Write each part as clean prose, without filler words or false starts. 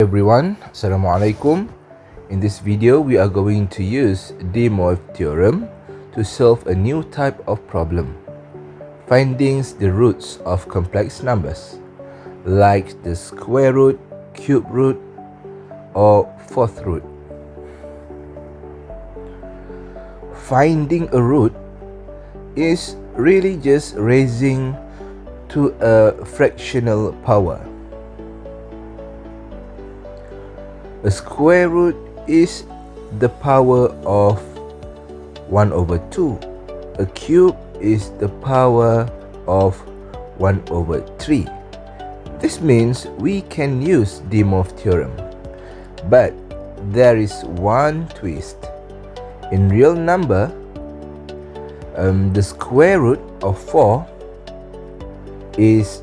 Everyone, Assalamualaikum. In this video, we are going to use De Moivre theorem to solve a new type of problem, finding the roots of complex numbers, like the square root, cube root, or fourth root. Finding a root is really just raising to a fractional power. A square root is the power of 1 over 2. A cube is the power of 1 over 3. This means we can use De Moivre theorem. But there is one twist. In real number, the square root of 4 is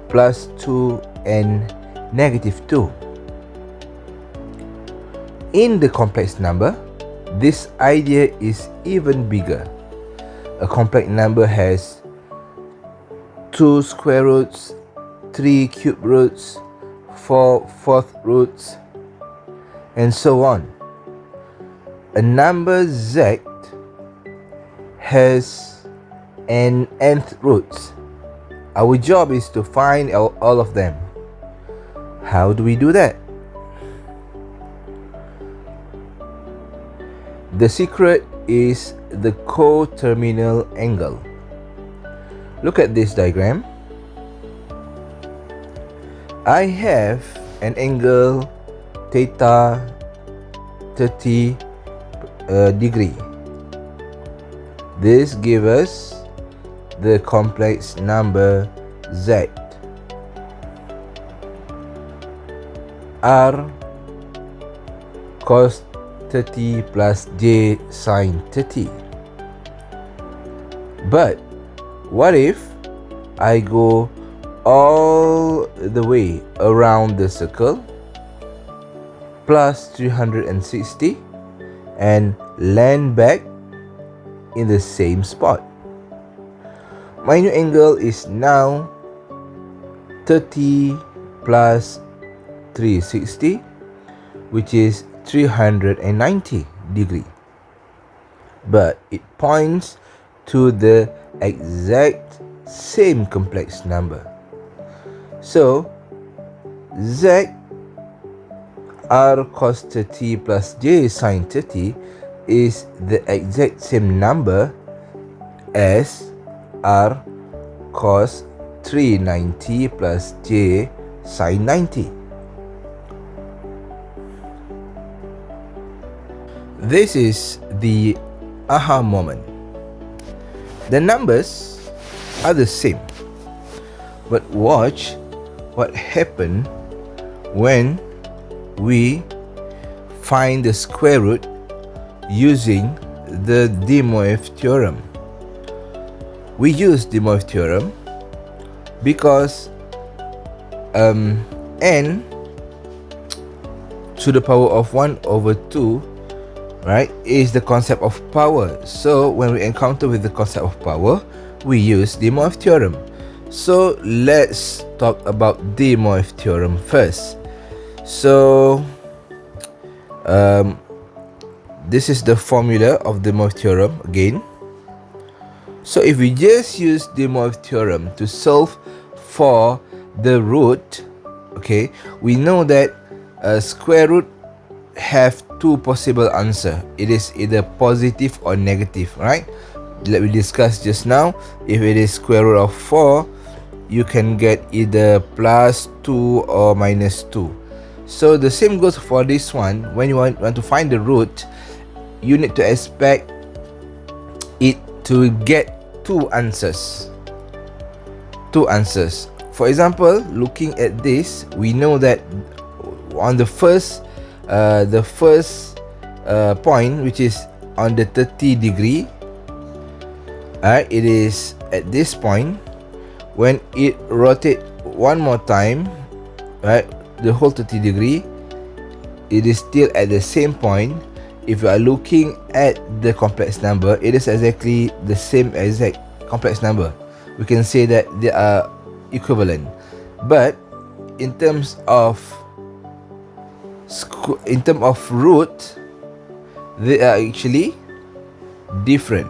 plus 2 and negative 2. In the complex number, this idea is even bigger. A complex number has 2 square roots, 3 cube roots, 4 fourth roots, and so on. A number z has an nth roots. Our job is to find all of them. How do we do that? The secret is the coterminal angle. Look at this diagram. I have an angle theta 30 degree. This gives us the complex number z. R cos 30 plus j sin 30. But what if I go all the way around the circle plus 360 and land back in the same spot? My new angle is now 30 plus 360, which is 390 degree, but it points to the exact same complex number. So z r cos 30 plus j sin 30 is the exact same number as r cos 390 plus j sin 90. This is the aha moment. The numbers are the same, but watch what happened when we find the square root using the De Moivre theorem. We use De Moivre theorem because n to the power of 1 over 2, right, is the concept of power. So when we encounter with the concept of power, we use De Moivre theorem. So let's talk about De Moivre theorem first. So this is the formula of De Moivre theorem again. So if we just use De Moivre theorem to solve for the root, okay, we know that a square root have two possible answer. It is either positive or negative, right? Like we discussed just now, if it is square root of 4, you can get either plus 2 or minus 2. So the same goes for this one. When you want to find the root, you need to expect it to get two answers. For example, looking at this, we know that on the first point, which is on the 30 degree, it is at this point. When it rotate one more time, right, the whole 30 degree, it is still at the same point. If you are looking at the complex number, it is exactly the same exact complex number. We can say that they are equivalent. But in terms of in terms of root, they are actually different.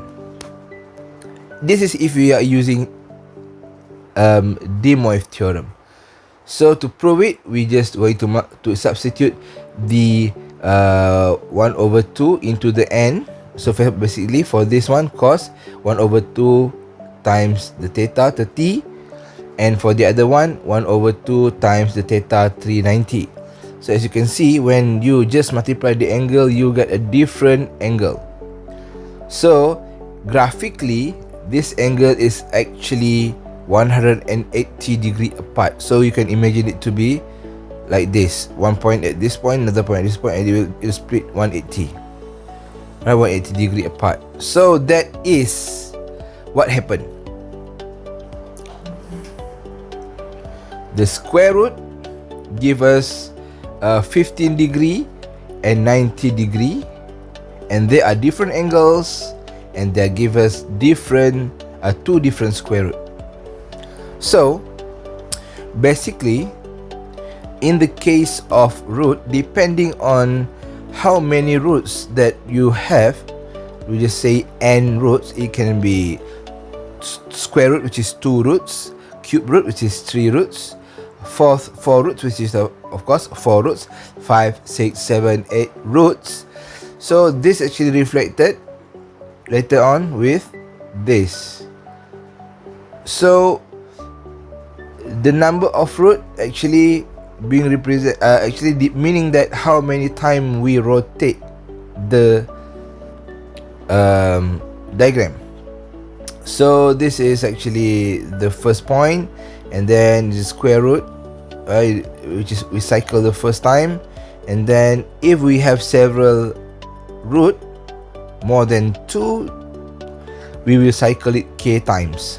This is if we are using De Moivre theorem. So to prove it, we just going to substitute the 1/2 into the n. So basically for this one, cos 1/2 times the theta 30, and for the other one 1/2 times the theta 390. So as you can see, when you just multiply the angle, you get a different angle. So graphically, this angle is actually 180 degree apart. So you can imagine it to be like this: one point at this point, another point at this point, and it will split 180. Right, 180 degree apart. So that is what happened. The square root give us 15 degree and 90 degree, and they are different angles, and they give us two different square root. So basically, in the case of root, depending on how many roots that you have, we just say n roots. It can be square root, which is 2 roots, cube root, which is 3 roots, four roots, which is of course 4 roots, 5, 6, 7, 8 roots. So this actually reflected later on with this. So the number of root actually being represent meaning that how many time we rotate the diagram. So this is actually the first point, and then the square root, right, which is we cycle the first time, and then if we have several root more than 2, we will cycle it k times.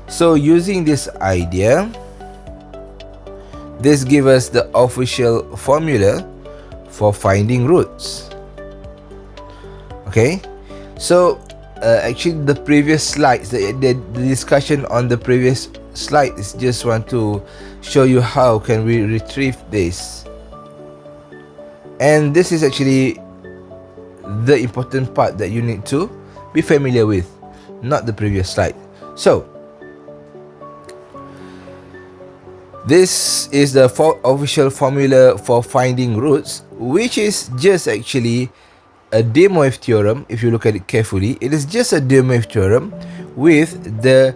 So using this idea, this gives us the official formula for finding roots. Okay, so actually the previous slides, the discussion on the previous slide is just want to show you how can we retrieve this, and this is actually the important part that you need to be familiar with, not the previous slide. So this is the official formula for finding roots, which is just actually a De Moivre theorem. If you look at it carefully, it is just a De Moivre theorem with the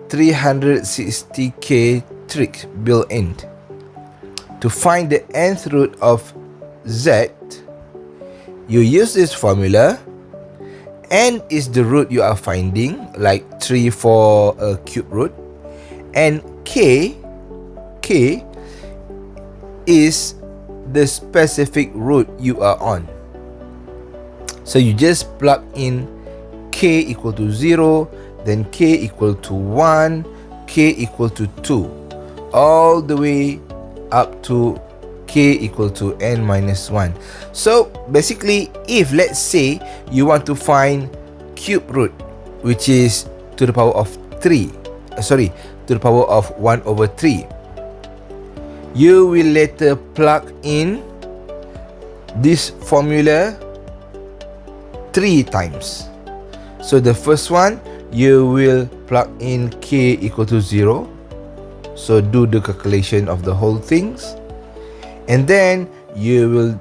360k trick built in. To find the nth root of z, you use this formula. N is the root you are finding, like 3 for a cube root, and k is the specific root you are on. So you just plug in k equal to 0, then k equal to 1, k equal to 2, all the way up to k equal to n minus 1. So basically, if let's say you want to find cube root, which is to the power of 3, to the power of 1/3, you will later plug in this formula 3 times. So the first one, you will plug in k equal to 0. So do the calculation of the whole things, and then you will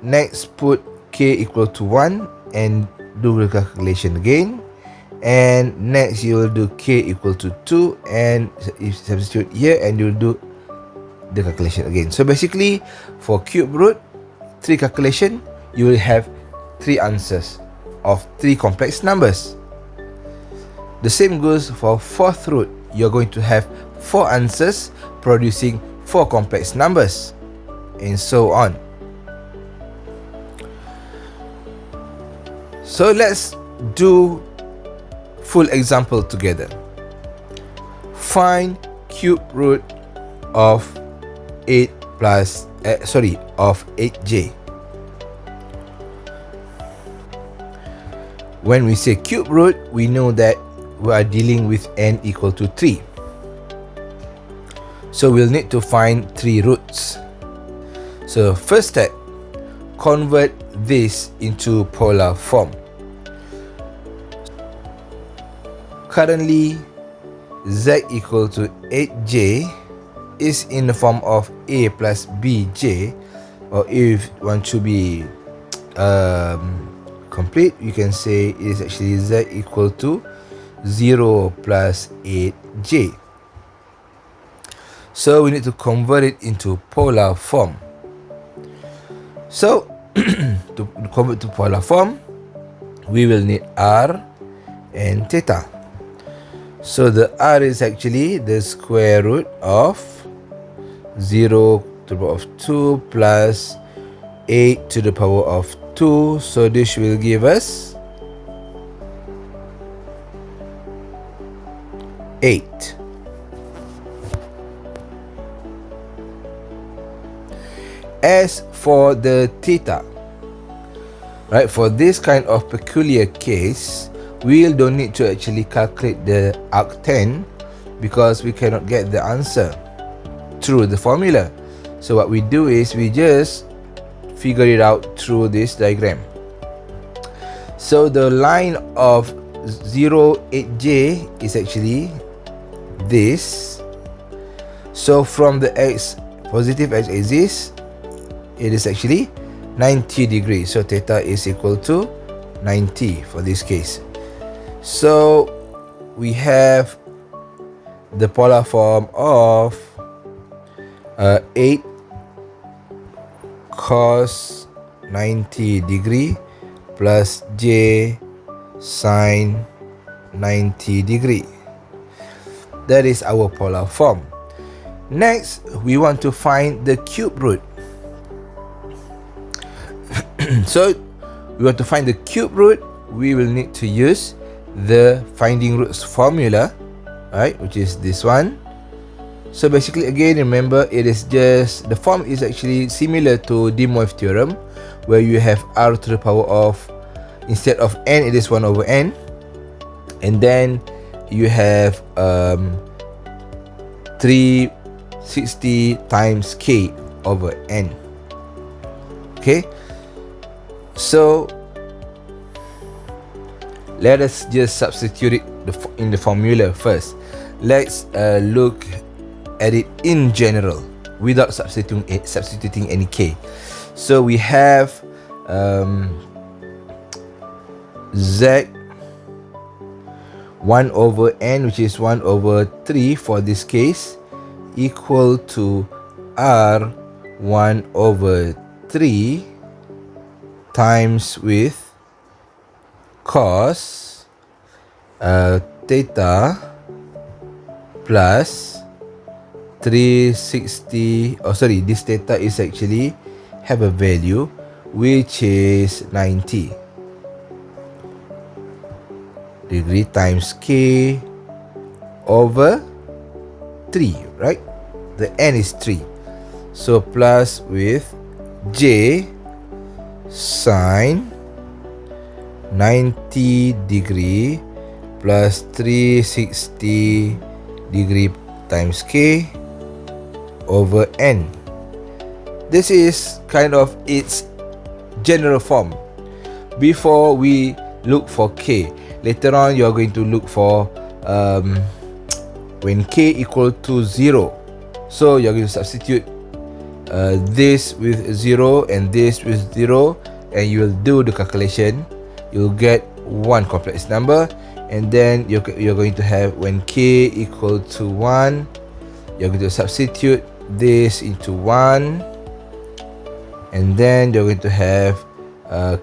next put k equal to 1 and do the calculation again, and next you will do k equal to 2 and substitute here, and you will do the calculation again. So basically, for cube root 3 calculation, you will have 3 answers of 3 complex numbers. The same goes for fourth root. You're going to have 4 answers producing 4 complex numbers, and so on. So let's do full example together. Find cube root of 8j. When we say cube root, we know that we are dealing with n equal to 3. So we'll need to find 3 roots. So first step, convert this into polar form. Currently, z equal to 8j is in the form of a plus bj, or if you want to be complete, you can say it is actually z equal to 0 plus 8j. So we need to convert it into polar form. So to convert to polar form, we will need r and theta. So the r is actually the square root of 0 to the power of 2 plus 8 to the power of 2. So this will give us 8. As for the theta, right, for this kind of peculiar case, we don't need to actually calculate the arctan because we cannot get the answer through the formula. So what we do is we just figure it out through this diagram. So the line of 0, 8j is actually this. So from the positive x-axis, it is actually 90 degrees. So theta is equal to 90 for this case. So we have the polar form of 8 cos 90 degree plus j sine 90 degree. That is our polar form. Next, we want to find the cube root. So we want to find the cube root, we will need to use the finding roots formula, right, which is this one. So basically, again, remember, it is just, the form is actually similar to De Moivre theorem, where you have r to the power of, instead of n, it is 1 over n, and then you have 360 times k over n. Okay, so let us just substitute it in the formula first. Let's look at it in general without substituting any k. So we have z 1 over n, which is 1 over 3 for this case, equal to r 1 over 3 times with cos theta plus 360, this theta is actually have a value which is 90 degree times k over 3, right? The n is 3. So plus with j sine 90 degree plus 360 degree times k over n. This is kind of its general form. Before we look for k, later on you are going to look for when k equal to 0. So you are going to substitute this with 0 and this with 0, and you will do the calculation. You'll get one complex number, and then you're going to have, when k equal to 1, you're going to substitute this into 1, and then you're going to have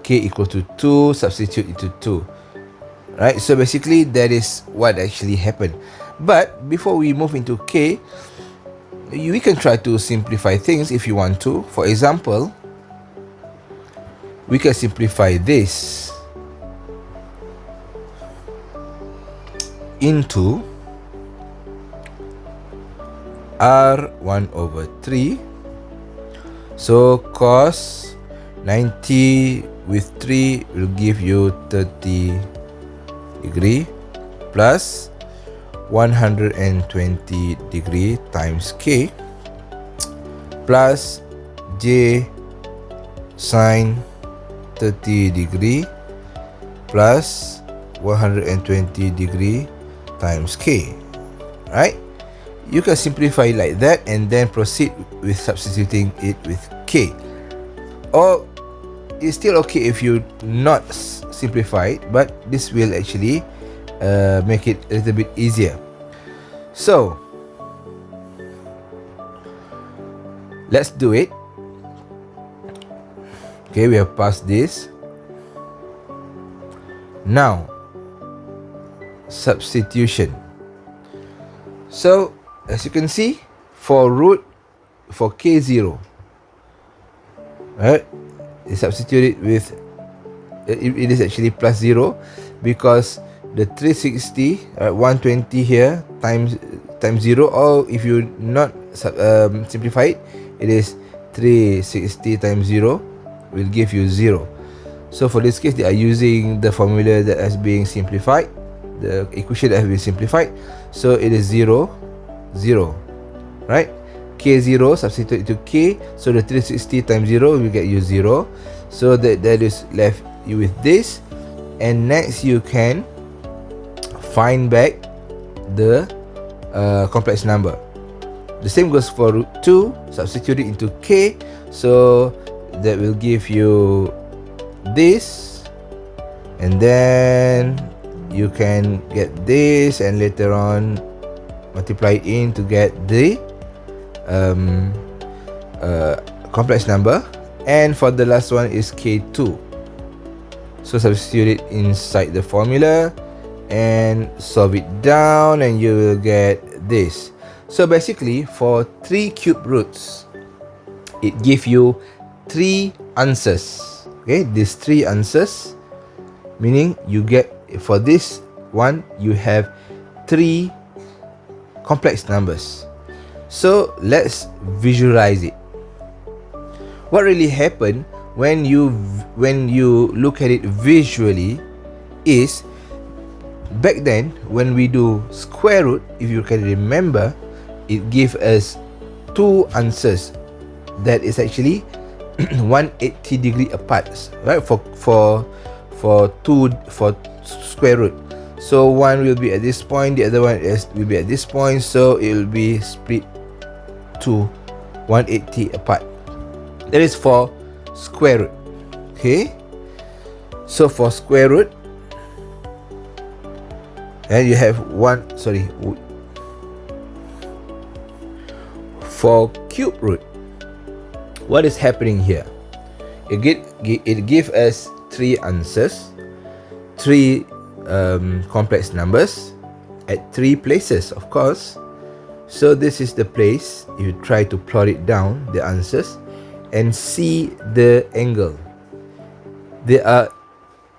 k equal to 2, substitute into 2, right? So basically that is what actually happened. But before we move into k, we can try to simplify things if you want to. For example, we can simplify this into r1 over 3. So cos 90 with 3 will give you 30 degree plus 120 degree times k plus J sine 30 degree plus 120 degree times K. Right? You can simplify like that and then proceed with substituting it with K. Or it's still okay if you not simplify it, but this will actually make it a little bit easier. So let's do it. Okay, we have passed this. Now, substitution. So as you can see, for K0, right, you substitute it with it is actually plus 0, because the 360 120 here times 0, or if you not simplify it, it is 360 times 0 will give you 0. So for this case, they are using the formula that has been simplified, the equation that has been simplified. So it is 0 0, right? K0 substitute to K, so the 360 times 0 will get you 0. So that is left you with this, and next you can find back the complex number. The same goes for root 2, substitute it into K, so that will give you this, and then you can get this, and later on multiply it in to get the complex number. And for the last one is K2, so substitute it inside the formula and solve it down, and you will get this. So basically, for 3 cube roots, it gives you 3 answers. Okay, these 3 answers, meaning you get, for this one, you have 3 complex numbers. So let's visualize it. What really happened when you look at it visually is, back then when we do square root, if you can remember, it gives us 2 answers that is actually 180 degree apart, right? For square root. So one will be at this point, the other one will be at this point, so it will be split to 180 apart. That is for square root. Okay, so for square root, and you have for cube root, what is happening here? It gives us 3 answers, 3 complex numbers at 3 places, of course. So this is the place. You try to plot it down, the answers, and see the angle. They are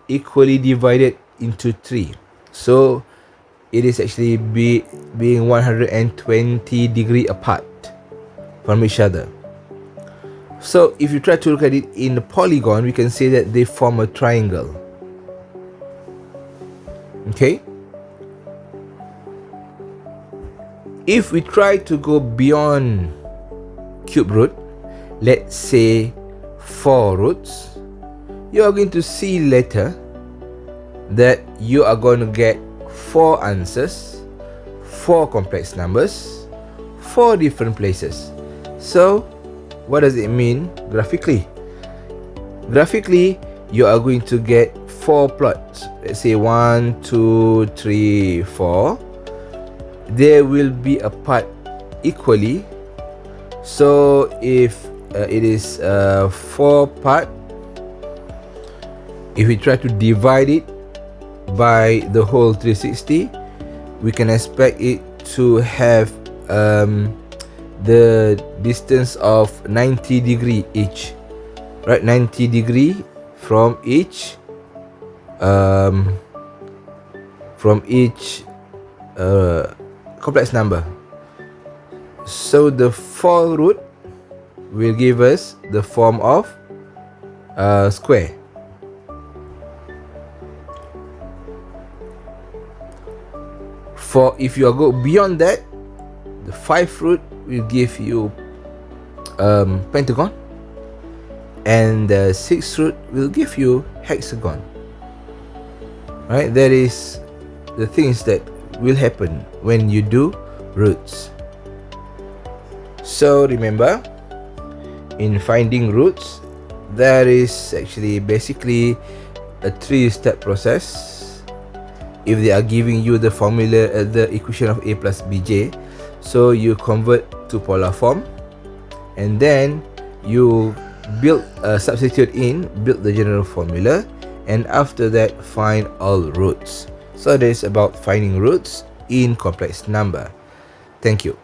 equally divided into 3. So it is actually being 120 degree apart from each other. So if you try to look at it in the polygon, we can say that they form a triangle. Okay? If we try to go beyond cube root, let's say 4 roots, you are going to see later that you are going to get 4 answers, 4 complex numbers, 4 different places. So what does it mean graphically? Graphically, you are going to get 4 plots. Let's say 1, 2, 3, 4. They will be apart equally. So if it is 4 part, if we try to divide it by the whole 360, we can expect it to have the distance of 90 degree each, right? 90 degree from each complex number. So the 4 root will give us the form of square. For if you go beyond that, the 5 root will give you pentagon, and the sixth root will give you hexagon. Right, that is the things that will happen when you do roots. So remember, in finding roots, there is actually basically a 3-step process. If they are giving you the formula, the equation of a plus bj, so you convert to polar form, and then you substitute in, build the general formula, and after that find all roots. So that is about finding roots in complex number. Thank you.